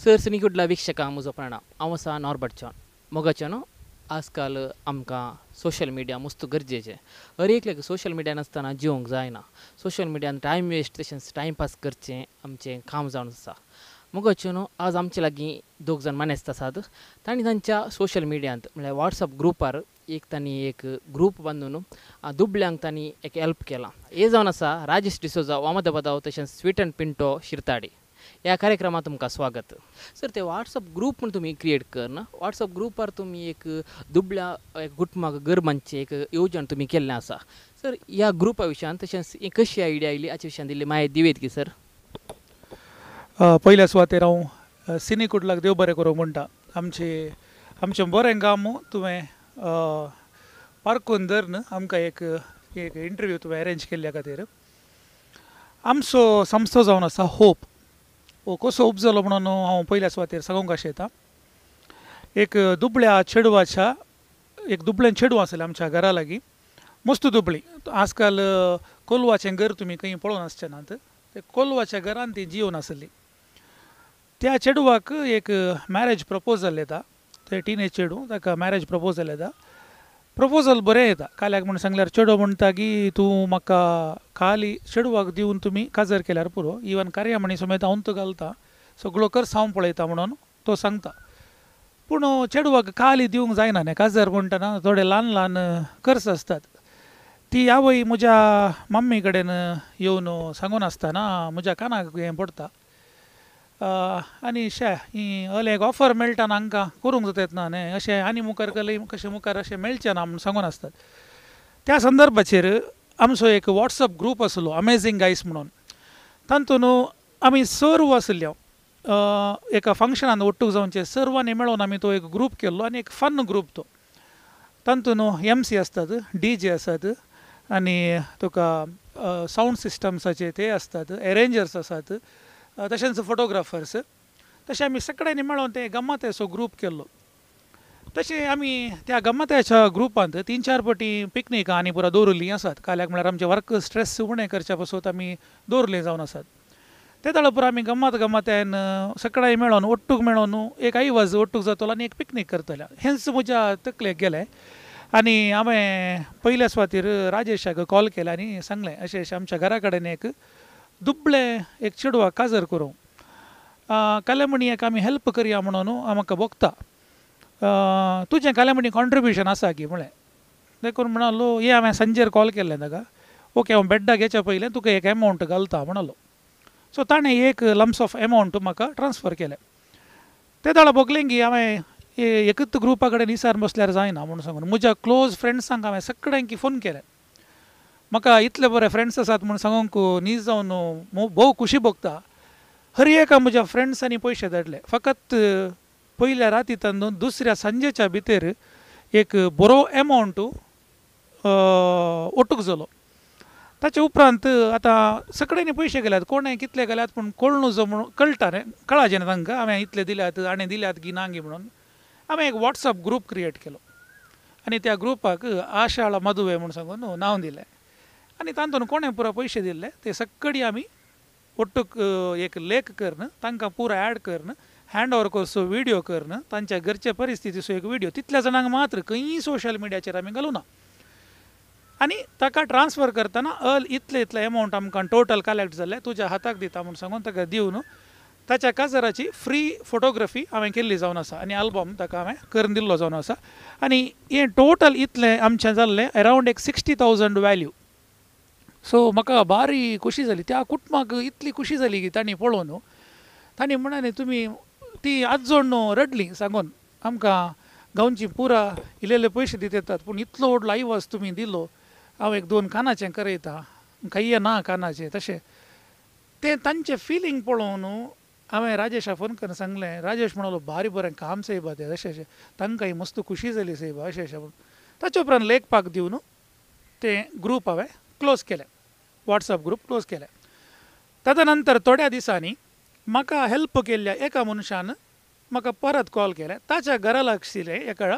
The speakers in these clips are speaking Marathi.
सर सिनीकुडला वीक्षकांक म्हजो प्रणाम. हांव आसा नॉर्बर्ट जॉन. मोगाचें न्हू आजकाल आमकां सोशल मिडिया मस्त गरजेचें. हर एकल्याक सोशल मिडिया नासतना जिवंक जायना. सोशल मिडियान टायम वेस्ट तशेंच टायमपास करचें आमचें काम जावन आसा. मोगाचें न्हू आज आमचे लागीं दोग जाण मानेस्त आसात. तांणी तांच्या सोशल मिडियांत म्हळ्यार वॉट्सअप ग्रुपार तांणी एक ग्रूप बांदून दुबळ्यांक तांणी एक हेल्प केलां. हे जावन आसा राजेश डिसोजा वामदपदाव तशेंच स्वीट अँड पिंटो शिरताडे. ह्या कार्यक्रमात तुमकां स्वागत. सर ते व्हॉट्सअप ग्रूप म्हण तुमी क्रिएट कर ना. व्हॉट्सअप ग्रुपार तुमी एक दुबळ्या एक कुटुंबाक घर बांदचें एक येवजण तुमी केल्लें आसा. सर ह्या ग्रुपा विशयान तशेंच कशी आयडिया आयली हाचे विशयान दिल्ली म्हायती दिवेत की सर. पयल्या सुवातेर हांव सिनीकुडलाक देव बरें करूं म्हणटा. आमचें बरें काम तुवें पारखून धरून आमकां एक इंटरव्यू तुवें अरेंज केल्ल्या खातीर. आमचो संस्थो जावन आसा होप. कसो होप जालो म्हणून हांव पयल्या सुवातेर सांगूंक आशेता. एक दुबळ्या चेडवाच्या एक दुबळें चेडूं आसलें आमच्या घरा लागीं. मस्त दुबळी. आजकाल कोलवाचें घर तुमी खंय पळोवन आसचें नात. ते कोलवाच्या घरान ती जिवन आसली. त्या चेडवाक एक मॅरेज प्रपोजल येता. ते टिनेज चेडूं ताका मॅरेज प्रपोजल येता. प्रपोजल बरें येता. काल्याक म्हण सांगल्यार चेडो म्हणटा की तूं म्हाका खाली चेडवाक दिवन तुमी काजर केल्यार पुरो. इवन कार्यामणी समेत हांव तो घालता. सगळो खर्च हांव पळयता म्हणून तो सांगता. पूण चेडवाक खाली दिवंक जायना न्ही. काजर म्हणटना थोडे ल्हान ल्हान खर्च आसतात. ती आवय म्हज्या मम्मी कडेन येवन सांगून आसतना म्हज्या कानाक हें पडटा. आनी ही हले एक ऑफर मेळटा हांकां करूंक जातात ना न्ही. अशें आनी मुखार केलें कशें मुखार अशें मेळचें ना म्हूण सांगून आसतात. त्या संदर्भाचेर आमचो एक वॉट्सअप ग्रूप आसलो अमेझींग गायज म्हणून. तातूंत आमी सर्व आसल्यो एका फंक्शनान ओट्टूक जावचे सर्वांनी मेळून आमी तो एक ग्रूप केल्लो आनी एक फन ग्रूप तो. तातूंत MC आसतात, DJ आसात आनी तुका सावंड सिस्टम्साचे ते आसतात, अरेंजर्स आसात, तशेंच फोटोग्राफर्स. तशें आमी सगळ्यांनी मेळून ते गम्मत असो ग्रूप केल्लो. तशें आमी त्या गम्मताच्या ग्रुपांत 3-4 फावटी पिकनिकां आनी पुरो दवरिल्लीं आसात. काल्याक म्हळ्यार आमचें वर्क स्ट्रेस उणें करच्या पासून आमी दवरलीं जावन आसात. ते ताळो पुरो आमी गम्मतान सगळ्यांनी मेळोन ओट्टूक मेळोन एक आयवज ओट्टूक जातलो आनी एक पिकनीक करतले. हेंच म्हज्या तकलेक गेलें. आनी हांवें पयल्या सुवातेर राजेशाक कॉल केलो आनी सांगलें अशें आमच्या घरा कडेन एक दुबळें एक चेडवाक काजर करूं. काल्यामणीक आमी हेल्प करया म्हणून म्हाका बगता. तुजें काल्यामणी कॉन्ट्रिब्युशन आसा की म्हळें. देखून म्हणलो हे हांवें सांजेर कॉल केल्लें ताका. ओके हांव बेड्डाक येच्या पयलें तुका एक एमावंट घालता म्हणलो. सो ताणें एक लम्स ऑफ एमावंट म्हाका ट्रान्सफर केलें. ते दाळा बगलें की हांवें एकच ग्रुपा कडेन विचार बसल्यार जायना म्हणून सांगून म्हज्या क्लोज फ्रेंड्सांक हांवें सगळ्यांक फोन केले. म्हाका इतले बरे फ्रेंड्स आसात म्हूण सांगूंक न्ही जावन भोव खुशी भोगता. हर एका म्हज्या फ्रेंड्सांनी पयशे धाडले. फकत पयल्या रातींतल्यान दुसऱ्या सांजेच्या भितर एक बरो एमावंट ओटूक जालो. ताचे उपरांत आतां सगळ्यांनी पयशे गेल्यात. कोणें कितले गेल्यात पूण कळून जो म्हणून कळटा न्ही कळाचें न्ही तांकां हांवें इतले दिल्यात आनी दिल्यात की ना गी म्हणून. हांवें एक वॉट्सअप ग्रूप क्रिएट केलो आनी त्या ग्रुपाक आशाळा मदुवे म्हूण सांगून नांव दिलें. आनी तातूंत कोणें पुरो पयशे दिल्ले ते सगळीं आमी ओट्टूक एक लेख करन तांकां पुरो ॲड करन हँड ओवर कसो विडियो करन तांच्या घरचे परिस्थितीचो एक विडियो तितल्या जाणांक मात्र खंयी सोशल मिडियाचेर आमी घालूं ना. आनी ताका ट्रान्सफर करतना इतले एमावंट आमकां टोटल कलेक्ट जाल्ले तुज्या हाताक दिता म्हूण सांगून ताका दिवन ताच्या काजराची फ्री फोटोग्राफी हांवें केल्ली जावन आसा आनी आल्बम ताका हांवें करून दिल्लो जावन आसा. आनी हें टोटल इतलें आमचें जाल्लें अरावंड एक 60,000 वॅल्यू. सो म्हाका बारी खुशी जाली. त्या कुटुंबाक इतली खुशी जाली की तांणी पळोवन तांणी म्हणालें तुमी ती आजोण रडली सांगून आमकां गांवची पुरा इल्ले पयशे दित येतात पूण इतलो व्हडलो आयवज तुमी दिलो. हांव एक 2 कानाचें करयता काही ना कानाचें तशें तें तांचें फिलींग पळोवन हांवें राजेशाक फोन करून सांगलें. राजेश म्हणलो बारी बरें काम सैबा तें अशें तांकांय मस्त खुशी जाली सैबा अशें म्हणून. ताचे उपरांत लेखपाक दिवन तें ग्रूप हांवें क्लोज केलें. वॉट्सअप ग्रूप क्लोज केलें. ताच्या नंतर थोड्या दिसांनी म्हाका हेल्प केल्ल्या एका मनशान म्हाका परत कॉल केलें. ताच्या घरा लागशिल्ले एका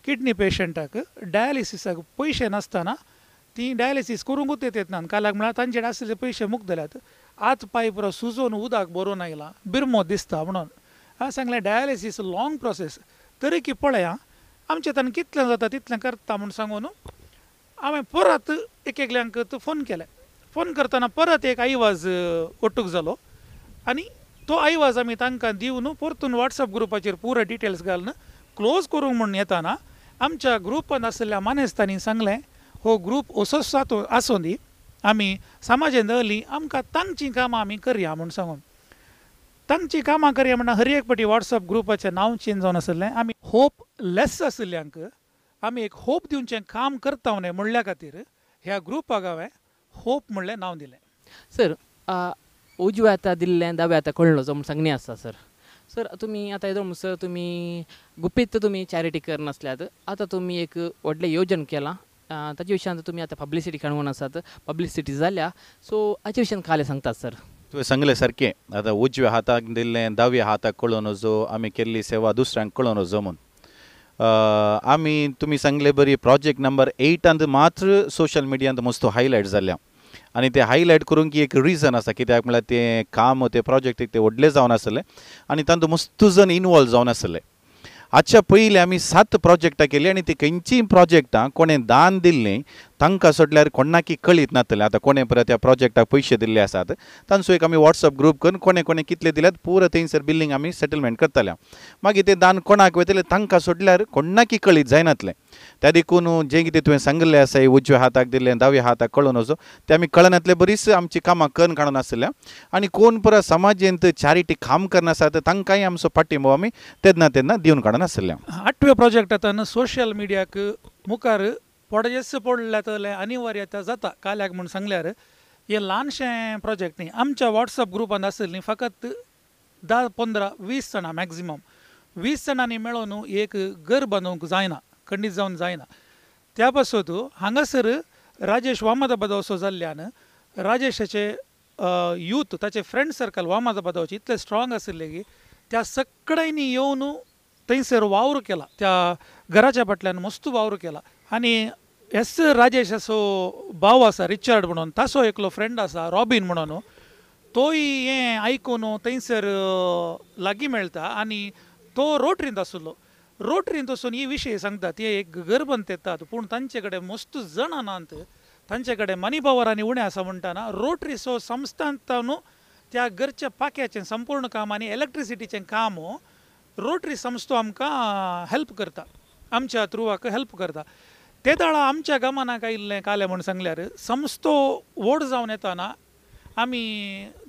किडनी पेशंटाक डायलिसिसाक पयशे नासतना ती डायलिसीस करूंकूच येत ना. काल्याक म्हळ्यार तांचेर आसलेले पयशे मुक्त जाल्यात. हात पांय पुरो सुजोवन उदक बरोवन आयलां बिरमो दिसता म्हणून हांवें सांगलें डायलिसीस लाँग प्रोसेस तरी की पळया आमचे ताणें कितलें जाता तितलें करता म्हूण सांगून हांवें परत एकल्यांक फोन केले. फोन करतना परत एक आयवाज ओटूक जालो आनी तो आयवाज आमी तांकां दिवन परतून वॉट्सॅप ग्रुपाचेर पुरो डिटेल्स घालून क्लोज करूंक म्हूण येताना आमच्या ग्रुपांत आशिल्ल्या मानेस्तांनी सांगलें हो ग्रूप असोच आसूं दी आमी समाजान दवरली आमकां तांचीं कामां आमी करया म्हूण सांगून तांचीं कामां करया म्हणटा हर एक फावटी वॉट्सॅप ग्रुपाचें नांव चेंज जावन आसलें. आमी होप लेस आशिल्ल्यांक आमी एक होप दिवचें काम करता म्हणल्या खातीर ह्या ग्रुपाक हांवें होप म्हणलें नांव दिलें. सर उजव्या हाता दिल्लें दाव्या हाता कळलो जो म्हूण सांगणी आसता सर. सर तुमी आतां येदो म्हणून सर तुमी गुपीत तुमी चॅरिटी करनासल्यात आतां तुमी एक व्हडलें येवजण केलां ताचे विशयान तुमी आतां पब्लिसिटी काडून आसात पब्लिसिटी जाल्या सो हाचे विशयान काले सांगतात सर. तुवें सांगलें सारकें आतां उजव्या हाताक दिल्लें दाव्या हाताक कळोवन वचो आमी केल्ली सेवा दुसऱ्यांक कळोवन वचो म्हूण आमी तुमी सांगले बरी प्रोजेक्ट नंबर 8 मात्र सोशल मिडियांत मस्त हायलायट जाल्या आनी ते हायलायट करूंक एक रिजन आसा कित्याक म्हळ्यार तें काम ते प्रोजेक्ट ते व्हडले जावन आसले आनी तातूंत मस्त जण इनवॉल्व जावन आसले. हाच्या पयलीं आमी 7 प्रोजेक्टां केली आनी ती खंयचीय प्रोजेक्टां कोणें दान दिल्लीं तांकां सोडल्यार कोणाकी कळीत नासलें. आतां कोणें परत त्या प्रोजेक्टाक पयशे दिल्ले आसात तांचो एक आमी वॉट्सॅप ग्रूप करून कोणें कितले दिल्यात पुरो थंयसर बिल्लींग आमी सेटलमेंट करताले. मागीर तें दान कोणाक वयतलें तांकां सोडल्यार कोणाकी कळीत जायनातलें. त्या देखून जें कितें तुवें सांगलें आसा उजव्या हाताक दिल्लें दाव्या हाताक कळोवन वचो तें आमी कळनातले बरीच आमची कामां करून काडून आसल्या आनी कोण परत समाजेंत चॅरिटी काम करनासात तांकांय आमचो पाठिंबो आमी तेन्ना दिवन काडून आसल्या. 8व्या प्रोजेक्टांत सोशल मिडियाक मुखार पडजेस पडले अनिवार्यता जाता काल्याक म्हूण सांगल्यार हे ल्हानशें प्रोजेक्ट न्ही. आमच्या वॉट्सॅप ग्रुपांत आसलीं फकत 10, 15, 20 जाणां मॅक्झिमम 20 जाणांनी मेळून एक घर बांदूंक जायना खंडीत जावन जायना. त्या पासत हांगासर राजेश वामदाबाद वचो जाल्ल्यान राजेशाचे यूथ ताचे फ्रेंड सर्कल वामदाबादाचे इतले स्ट्रॉंग आशिल्ले की त्या सगळ्यांनी येवन थंयसर वावर केला. त्या घराच्या फाटल्यान मस्त वावर केला आनी हेच राजेश असो भाव आसा रिचर्ड म्हणून ताचो एकलो फ्रेंड आसा रॉबिन म्हणून तोय हें आयकून थंयसर लागीं मेळटा आनी तो रोटरींत आशिल्लो. रोटरींत वचून ही विशय सांगतात ते एक घर बांदत येतात पूण तांचे कडेन मस्त जाणां नात तांचे कडेन मनी पावर आनी उणें आसा म्हणटाना रोटरी सो संस्थांत त्या घरच्या पाक्याचें संपूर्ण काम आनी इलेक्ट्रिसिटीचें काम रोटरी संस्थो आमकां हेल्प करता आमच्या थ्रुवाक हेल्प करता. ते दाळा आमच्या गामानाक आयिल्लें काले म्हूण सांगल्यार संस्थो व्हड जावन येताना आमी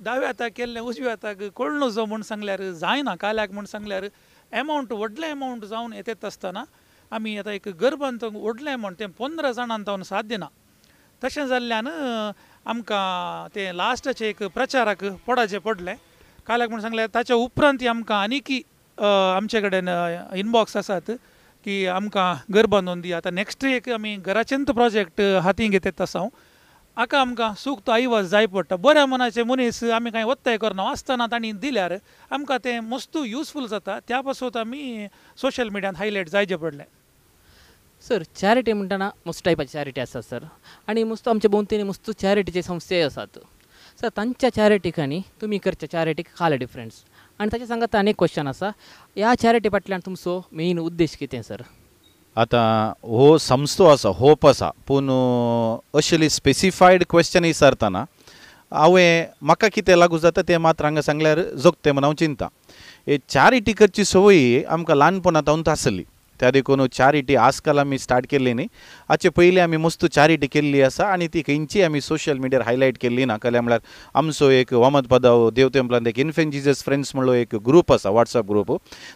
दाव्या हाताक केल्लें उजव्या हाताक कळनो जो म्हूण सांगल्यार जायना काल्याक म्हूण सांगल्यार एमावंट व्हडले एमावंट जावन येत आसतना आमी आतां एक घर बांदूंक व्हडलें एमावंट तें 15 जाणांक तावन साध्य ना. तशें जाल्ल्यान आमकां तें लास्टाचें एक प्रचाराक पडचें पडलें काल्याक म्हूण सांगल्यार ताच्या उपरांत आमकां आनीकी आमचे कडेन इनबॉक्स आसात की आमकां घर बांदून दी. आतां नेक्स्ट एक आमी घराचेंच प्रोजेक्ट हातीन घेतात आसा हाका आमकां सूक्त आयवाज जाय पडटा. बऱ्या मनाचे मनीस आमी कांय वत्ताय करना आसतना तांणी दिल्यार आमकां तें मस्त युजफूल जाता. त्या पासून आमी सोशल मिडियान हायलायट जायचें पडलें. सर चॅरिटी म्हणटना मस्त टायपाची चॅरिटी आसा सर आनी मस्त आमच्या भोंवतणी मस्त चॅरिटीचे संस्थेय आसात सर. तांच्या चॅरिटीक आनी तुमी करच्या चॅरिटीक काले डिफरन्स आनी ताच्या सांगात आनी एक क्वेश्चन आसा ह्या चॅरिटी फाटल्यान तुमचो मेन उद्देश कितें सर? आतां हो संस्थो आसा होप आसा पूण अशेली स्पेसिफायड क्वेश्चन विचारतना हांवें म्हाका कितें लागू जाता तें मात्र हांगा सांगल्यार जगतें म्हूण हांव चिंता. हे चॅरिटी करची संवय आमकां ल्हानपणांत आसली त्या देखून चॅरिटी आजकाल आमी स्टार्ट केल्ली न्ही. हाचे पयलीं आमी मस्त चॅरिटी केल्ली आसा आनी ती खंयची आमी सोशल मिडियार हायलायट केल्ली ना. कळ्ळें म्हळ्यार आमचो एक वामदपदाव देव तेंपलांत एक इन्फेंट जिजस फ्रेंड्स म्हणलो एक ग्रूप आसा वॉट्सॅप ग्रूप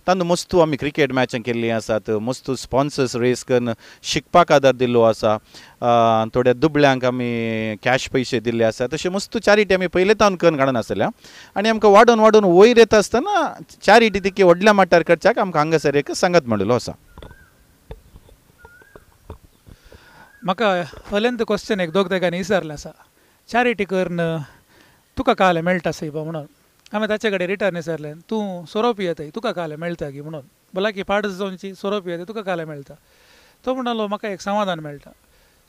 तातूंत मस्त आमी क्रिकेट मॅचां केल्लीं आसात मस्त स्पॉन्सर्स रेस करून शिकपाक आदार दिल्लो आसा थोड्या दुबळ्यांक आमी कॅश पयशे दिल्ले आसा. तशें मस्त चॅरिटी आमी पयले तावन करून काडून आसल्या आनी आमकां वाडोवन वाडोवन वयर येता आसतना चॅरिटी तितकी व्हडल्या मट्टार करच्याक आमकां हांगासर एक संगत मेळिल्लो आसा. म्हाका हलेंत क्वेश्चन एक दोग तेगांनी विचारलें आसा चॅरिटी करून तुका काले मेळटा सैबा म्हणून. हांवें ताचे कडेन रिटर्न विचारलें तूं 100 रुपया येताय तुका काले मेळटा गी म्हणून भला की पाडस जावची 100 रुपया येताय तुका काले मेळटा. तो म्हणलो म्हाका एक समाधान मेळटा.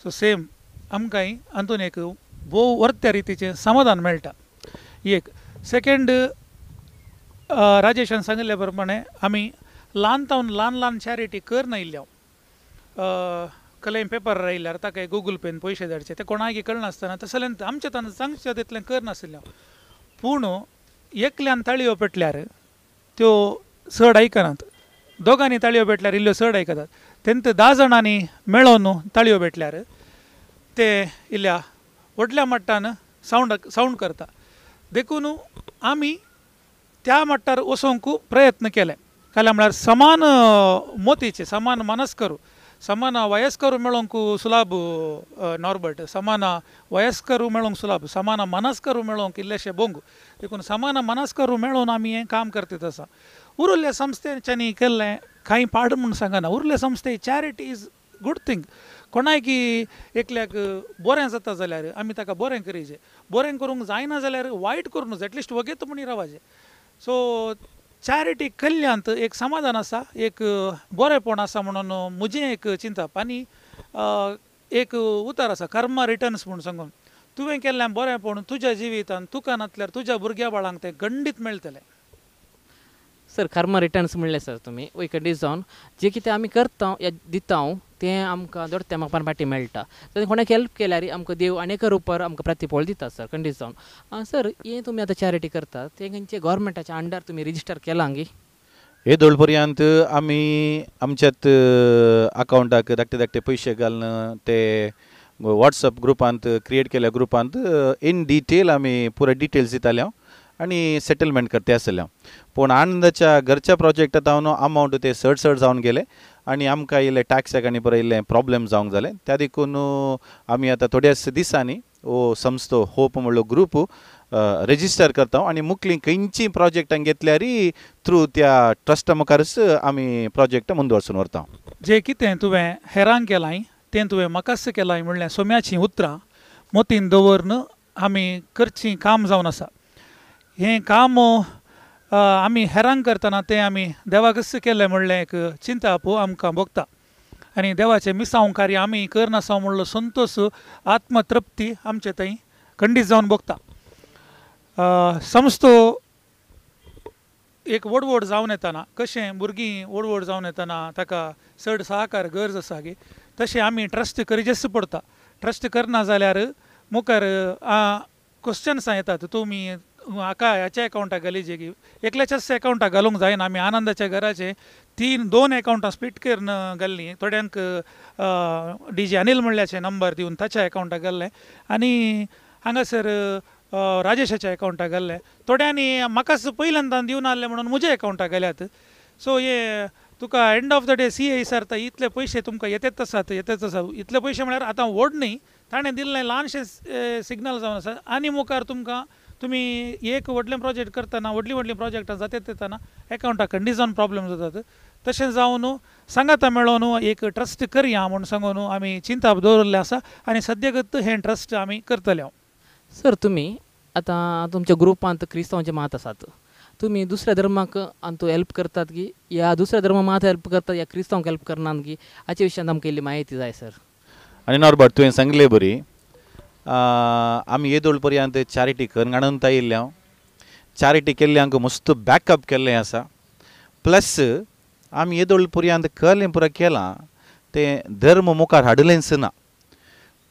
सो सेम आमकांय हातून एक भोव वर्त्या रितीचें समाधान मेळटा. एक सेकेंड राजेशान सांगिल्ल्या प्रमाणे आमी ल्हान ल्हान चॅरिटी करना इल्ल्या कलें पेपर रायल्यार ताका गुगल पेन पयशे धाडचे ते कोणाक कळनासतना तसल्यान आमच्या ताणें सांगचे तितलें करनाशिल्लें पूण एकल्यान ताळयो पेटल्यार त्यो चड आयकनात दोगांनी ताळयो पेटल्यार इल्ल्यो चड आयकतात तेंत 10 जाणांनी मेळोन ताळयो पेटल्यार ते इल्ल्या व्हडल्या मट्टान सावंड करता देखून आमी त्या मट्टार वचोंक प्रयत्न केले म्हळ्यार समान मोतीचे समान मनस्करू समान वयस्करू मेळोंक सुलभ नॉर्बर्ट समान वयस्करू मेळोंक सुलभ समान मनस्करू मेळोंक इल्लेशे बोंग देखून समान मनस्करू मेळोन आमी हें काम करतात आसा उरिल्ल्या संस्थेच्यांनी केल्लें कांय पाड म्हूण सांगना उरिल्ल्या संस्थे चॅरिटी इज गूड थिंग कोणाक एकल्याक बरें जाता जाल्यार आमी ताका बरें करीचें बरें करूंक जायना जाल्यार वायट करूं नज एटलिस्ट वगेत म्हणून रावचें सो चॅरिटी केल्ल्यांत एक समाधान आसा एक बरेंपण आसा म्हणून म्हजें एक चिंतप आनी एक उतर आसा कर्मा रिटर्न्स म्हूण सांगून तुवें केल्लें बरेंपण तुज्या जिवितांत तुका नातल्यार तुज्या भुरग्या बाळांक तें गंडीत मेळटलें सर कर्मा रिटर्न्स म्हणलें सर तुमी वयकडे जावन जें कितें आमी करता या दिता तें आमकां दर मागपान फाटीं मेळटा तर कोणाक हेल्प केल्यार आमकां देव आनेक रुपार आमकां प्रतिफळ दिता सर खंडीत जावन सर हें तुमी आतां चॅरिटी करतात तें खंयचे गव्हर्मेंटाच्या अंडर तुमी रिजिस्टर केलां गी हे दोळ पर्यंत आमी आमच्यात अकावंटाक धाकटे पयशे घालून ते वॉट्सअप ग्रुपांत क्रिएट केल्या ग्रुपांत इन डिटेल आमी पुरो डिटेल्स दिताले आनी सेटलमेंट करते आसले पूण आनंदाच्या घरच्या प्रोजेक्टांत हांव अमावंट ते चड जावन गेले आनी आमकां इल्ले टॅक्साक आनी बरें इल्लें प्रॉब्लेम जावंक जालें त्या देखून आमी आतां थोड्याच दिसांनी हो संस्थो होप म्हणलो ग्रूप रेजिस्टर करता आनी मुखलीं खंयचीं प्रोजेक्टां घेतल्यार थ्रू त्या ट्रस्टा मुखारच आमी प्रोजेक्ट मुंदवरसून व्हरता जें कितें तुवें हेरांक केलां तें तुवें म्हाकाच केलां म्हणल्यार सोम्याचीं उतरां मोतीन दवरून आमी करचीं काम जावन आसा हें काम आमी हेरांक करतना तें आमी देवाकच केलें म्हणलें एक चिंता पळय आमकां भोगता आनी देवाचें मिसांव कार्य आमी करनासा म्हणलो संतोश आत्मतृप्ती आमचे थंय खंडीत जावन भोगता संस्थो एक व्हड जावन येतना कशें भुरगीं व्हड जावन येतना ताका चड सहकार गरज आसा गे तशें आमी ट्रस्ट करीचेच पडटा ट्रस्ट करना जाल्यार मुखार क्वेश्चन्सां येतात तुमी हाका ह्याच्या एकावंटाक घालीचे की एकल्याच्याच एकावंटाक घालूंक जायना आमी आनंदाच्या घराचे 2 एकावंटां स्प्लिट करून घाल्लीं थोड्यांक DJ अनिल म्हणल्याचे नंबर दिवन ताच्या एकावंटाक घाल्लें आनी हांगासर राजेशाच्या एकावंटाक घाल्लें थोड्यांनी म्हाकाच पयल्यांदान दिवन आसलें म्हणून म्हज्या एकावंटाक घाल्यात सो हे तुका end of the day CA विचारता इतले पयशे तुमकां येतेच आसात इतले पयशे म्हळ्यार आतां व्हड न्ही ताणें दिल्लें ल्हानशें सिग्नल जावन आसा आनी मुखार तुमकां तुमी एक व्हडलें प्रोजेक्ट करतना व्हडलीं प्रोजेक्टां जातात तेतना एकावंटाक खंडीत जावन प्रॉब्लेम जातात तशें जावन सांगाता मेळोन एक ट्रस्ट करया म्हूण सांगून आमी चिंता दवरलें आसा आनी सद्याक हें ट्रस्ट आमी करतले सर तुमी आतां तुमच्या ग्रुपांत क्रिस्तांवांचे मात आसात तुमी दुसऱ्या धर्माक तूं हेल्प करतात की या दुसऱ्या धर्मा मात हेल्प करतात या क्रिस्तांवांक हेल्प करनात की हाचे विशयान आमकां इल्ली म्हायती जाय सर आनी नॉर्बर्ट तुवें सांगलें बरी आमी येदोळ पर्यंत चॅरिटी करून हाडून येयल्या चॅरिटी केल्ल्यांक मस्त बॅकअप केल्लें आसा प्लस आमी येदोळ पर्यंत केल्लें पुरो केलां तें धर्म मुखार हाडलेंच ना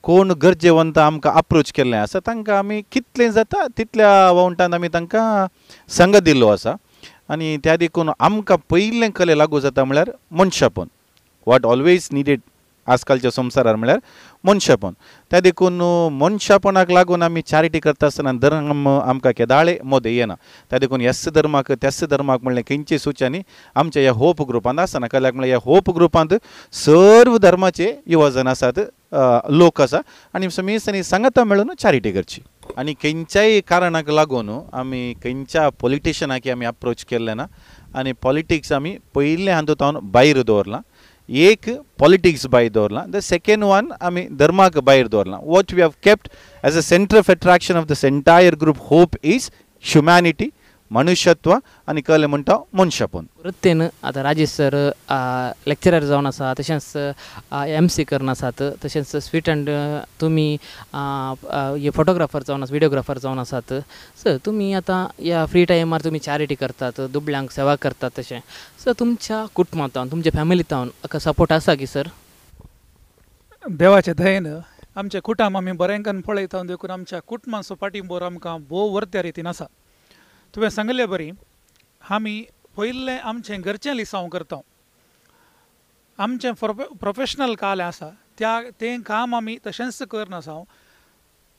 कोण गरजेवंत आमकां अप्रोच केल्लें आसा तांकां आमी कितलें जाता तितल्या अमावंटान आमी तांकां संघ दिल्लो आसा आनी त्या देखून आमकां पयलें कलें लागू जाता म्हळ्यार मनशापण वॉट ऑलवेज निडेड आजकालच्या संवसारार म्हळ्यार मनशापण त्या देखून मनशापणाक लागून आमी चॅरिटी करता आसतना धर्म आमकां केदाळे मोद येना त्या देखून ह्याच धर्माक म्हणलें खंयचे सुचांनी आमच्या ह्या होप ग्रुपांत आसना कल्याक म्हळ्यार ह्या होप ग्रुपांत सर्व धर्माचे युवजन आसात लोक आसा आनी समेस्तांनी सांगता मेळून चॅरिटी करची आनी खंयच्याय कारणाक लागून आमी खंयच्या पॉलिटिशनाक आमी अप्रोच केल्ले ना आनी पॉलिटिक्स आमी पयले हातूंत भायर दवरलां एक पॉलिटिक्स भायर दवरलां द सेकेंड वन आमी धर्माक भायर दवरलां what we have kept as a centre of attraction of this entire group hope is humanity मनुष्यत्व आनी कळ्ळें म्हणटा मनशापूण. वृत्तेन आतां राजेश सर लेक्चरर जावन आसा, तशेंच MC करून आसात, तशेंच स्वीट अँड तुमी हे फोटोग्राफर जावन आसा, व्हिडिओग्राफर जावन आसात. सर तुमी आतां ह्या फ्री टायमार तुमी चॅरिटी करतात, दुबळ्यांक सेवा करतात तशें. सर तुमच्या कुटुंबांत तुमच्या फॅमिलींत सपोर्ट आसा की सर? देवाचे दयेन आमचे कुटुंब आमी बरेंकान पळयता देखून आमच्या कुटुंबाचो पाठिंबो आमकां भोव वर्त्या रितीन आसा. तुवें सांगलें बरी, आमी पयलें आमचें घरचें लिसांव करता. आमचें प्रोफेशनल काल आसा तें काम आमी तशेंच करनासा.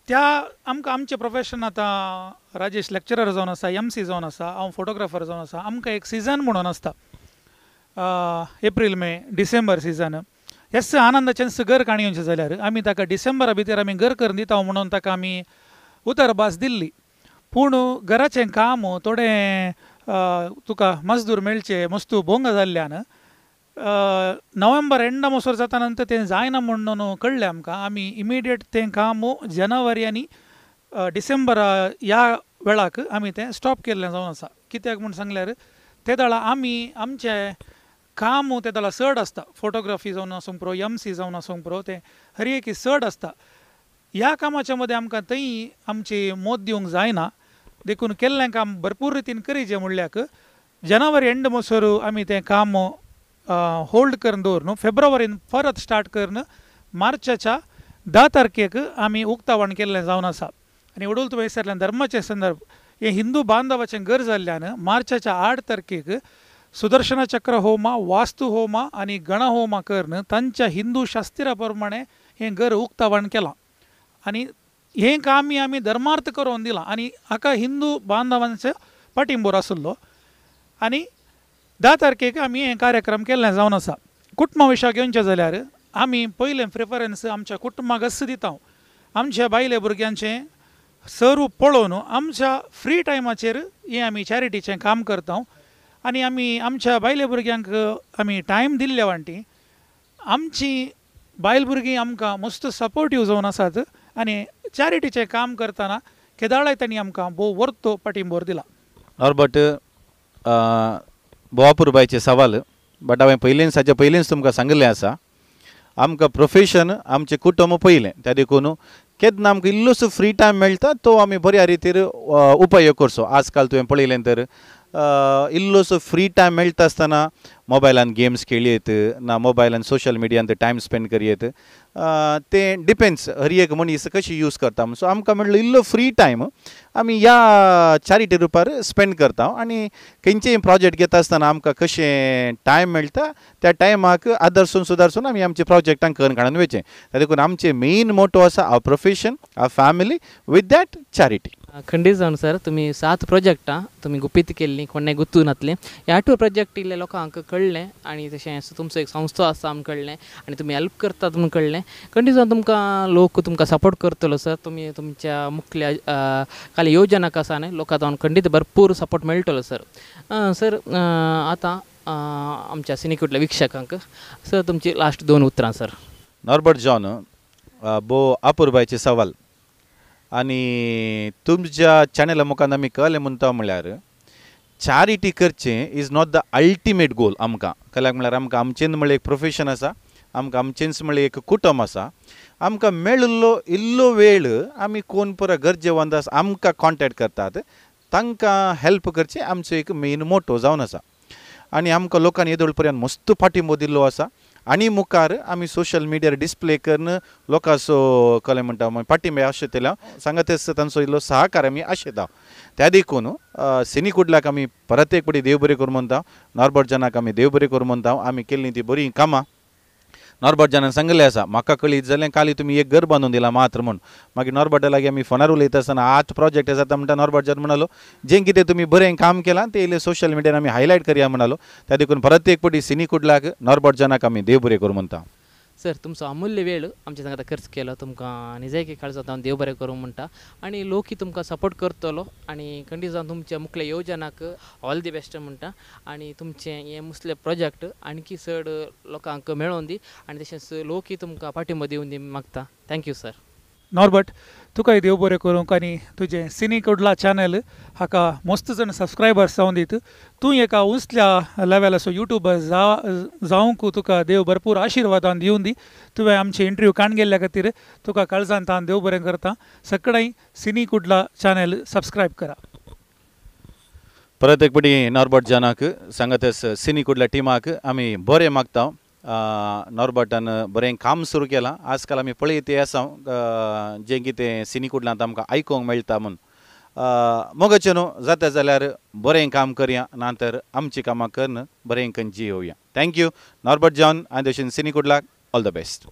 त्या आमकां आमचें प्रोफेशन आतां राजेश लेक्चरर जावन आसा, MC जावन आसा, हांव फोटोग्राफर जावन आसा. आमकां एक सिजन म्हणून आसता, एप्रील मे डिसेंबर सिजन. हेच आनंदाचें घर काणयोचें जाल्यार आमी ताका डिसेंबरा भितर आमी घर करून दिता म्हणून ताका आमी उतरभास दिल्ली. पूण घराचें काम थोडें तुका मजदूर मेळचे मस्तू भोंग जाल्ल्यान नोव्हेंबर एंडा मसोर जाता नंतर तें जायना म्हणून कळ्ळें आमकां. आमी इमिडिएट तें काम जानेवारी आनी डिसेंबरा ह्या वेळाक आमी तें स्टॉप केल्लें जावन आसा. कित्याक म्हूण सांगल्यार ते दाळा आमी आमचें काम ते दाळा चड आसता. फोटोग्राफी जावन आसूंक पुरो, MC जावन आसूंक पुरो, तें हर एक चड आसता. ह्या कामाच्या मदें आमकां थंय आमची मोत दिवंक जायना. देखून केल्लें काम भरपूर रितीन करीचें म्हणल्याक जानेवारी एंड मसोर आमी तें काम होल्ड करून दवरून फेब्रुवारीन परत स्टार्ट करून मार्चाच्या 10 तारखेक आमी उक्तावण केल्लें जावन आसा. आनी वडूल तुवें विचारलें धर्माचें संदर्भ, हें हिंदू बांधवाचें घर जाल्ल्यान मार्चाच्या 8 तारखेक सुदर्शन चक्र होमा, वास्तू होमा आनी गणहोमा करून तांच्या हिंदू शास्त्रा प्रमाणे हें घर उक्तावण केलां. आनी हें काम आमी धर्मार्थ करून दिलां आनी हाका हिंदू बांधवांचो पाठिंबो आशिल्लो. आनी 10 तारखेक आमी हें कार्यक्रम केल्लें जावन आसा. कुटुंबा विशयाक घेवचें जाल्यार आमी पयलें प्रिफरन्स आमच्या कुटुंबाक अस दिता. आमच्या बायले भुरग्यांचें स्वरूप पळोवन आमच्या फ्री टायमाचेर हें आमी चॅरिटीचें काम करता. आनी आमी आमच्या बायले भुरग्यांक आमी टायम दिल्ल्या वांटी आमची बायल भुरगीं आमकां मस्त सपोर्टीव जावन आसात. आनी चॅरिटीचें काम करतना केदाळाय तांणी आमकां भोव वर्तो पाठिंबो दिला. नॉर्बर्ट, बोवापूरबायचे सवाल, बट हांवें पयलींच तुमकां सांगलें आसा, आमकां प्रोफेशन आमचें कुटुंब पयलें. त्या देखून केन्ना आमकां इल्लोसो फ्री टायम मेळटा तो आमी बऱ्या रितीर उपयोग करचो. आजकाल तुवें पळयलें तर इल्लोसो फ्री टायम मेळटा आसतना मोबायलान गेम्स खेळयत ना मोबायलान सोशल मिडियान ते टायम स्पेंड करयत. तें डिपेंड्स हर एक मनीस कशी यूज करता. सो आमकां म्हणलो इल्लो फ्री टायम आमी ह्या चॅरिटी रुपार स्पेंड करता. आनी खंयचेय प्रोजेक्ट घेता आसतना आमकां कशें टायम मेळटा त्या टायमाक आदर्सून सुदारसून आमी आमच्या प्रोजेक्टांक करून काडून वयचें. त्या देखून आमचें मेन मोटो आसा our profession, our family, with that charity. खंडीत जावन सर तुमी 7 प्रोजेक्टां तुमी गुपीत केल्लीं, कोणें गुंतून घातलीं. ह्या 8 प्रोजेक्ट इल्ले लोकांक कळ्ळें आनी तशेंच तुमचो एक संस्था आसा आमकां कळ्ळें आनी तुमी हेल्प करतात म्हणून कळ्ळें. खंडीत जावन तुमकां लोक तुमकां सपोर्ट करतलो सर. तुमी तुमच्या मुख्य खाली योजनाक आसा न्हय लोकां जावन खंडीत भरपूर सपोर्ट मेळटलो सर. सर आतां आमच्या सिनेकुटल्या विक्षकांक सर तुमची लास्ट 2 उतरां सर. नॉर्बर्ट जॉन, भोव अपूर्बायचे सवाल आनी तुमच्या चॅनला मुखार आमी कळ्ळें म्हणटा म्हळ्यार चॅरिटी करचें is not the ultimate goal आमकां. कळ्ळें म्हळ्यार आमकां आमचें म्हणल्यार एक प्रोफेशन आसा, आमकां आमचेंच म्हणल्यार एक कुटुंब आसा. आमकां मेळिल्लो इल्लो वेळ आमी कोण पुरो गरजेवंत आसा आमकां कॉन्टेक्ट करतात तांकां हेल्प करचें आमचो एक मेन मोटो जावन आसा. आनी आमकां लोकांनी येदोळ पर्यंत मस्त पाठिंबो दिल्लो आसा. आनी मुखार आमी सोशल मिडियार डिस्प्ले करून लोकांचो कळ्ळें म्हणटा पाठिंबो आशेतल्या सांगातेच तांचो इल्लो सहकार आमी आशेता. त्या देखून सिनीकुडलाक आमी परत एक फावटी देव बरें करूं म्हणटा. नॉर्बर्ट जॉनाक आमी देव बरें करूं म्हणटा. आमी केल्लीं ती बरीं कामां. नॉर्बर्ट जॉनान सांगलें आसा म्हाका कळीत जालें काली तुमी एक घर बांदून दिला मात्र म्हूण. मागीर नॉर्बर्टा लागीं आमी फोनार उलयता आसतना 8 प्रोजेक्ट जाता म्हणटा नॉर्बर्ट जॉन म्हणालो जें कितें तुमी बरें काम केलां तें इल्लें सोशल मिडियार आमी हायलायट करया म्हणालो. त्या देखून परत एक फावटी सिनीकुडलाक नॉर्बर्ट जॉनाक आमी देव बरें करूं म्हणटा. सर तुमचो अमूल्य वेळ आमच्या सांगात खर्च केलो तुमकां निजायकी काळजांत हांव देव बरें करूं म्हणटा. आनी लोकूय तुमकां सपोर्ट करतलो आनी खंडीत जावन तुमच्या मुख्य योजनाक ऑल दी बेस्ट म्हणटा. आनी तुमचें हें मुसलें प्रोजेक्ट आणकी चड लोकांक मेळोवन दी आनी तशेंच लोकूय तुमकां पाठिंबो दिवन दी मागता. Thank you sir. नॉर्बर्ट तुकाय देव बरें करूंक आनी तुजें सिनी कुडला चॅनल हाका मस्त जण सबस्क्रायबर्स जावन दीत तूं एका उंचल्या लेवलाचो युट्यूबर जावंक तुका देव भरपूर आशिर्वादान दिवन दी तुवें आमचे इंटरव्यू काण गेल्ल्या खातीर तुका काळजांतान देव बरें करता सगळ्यांनी सिनी कुडला चॅनल सबस्क्रायब करा परत एक पटी नॉर्बर्ट जानाक सांगातच सिनी कुडल्या टिमाक आमी बरें मागता नॉर्बर्टान बरें काम सुरू केलां आजकाल आमी पळयत आसा जें कितें सिनी कुडलांत आमकां आयकूंक मेळटा म्हूण मोगाचें न्हू जाता जाल्यार बरें काम करया नातर आमची कामां करन बरें करून जियोवया थँक्यू नॉर्बर्ट जॉन आनी तशें सिनी कुडलाक ऑल द बेस्ट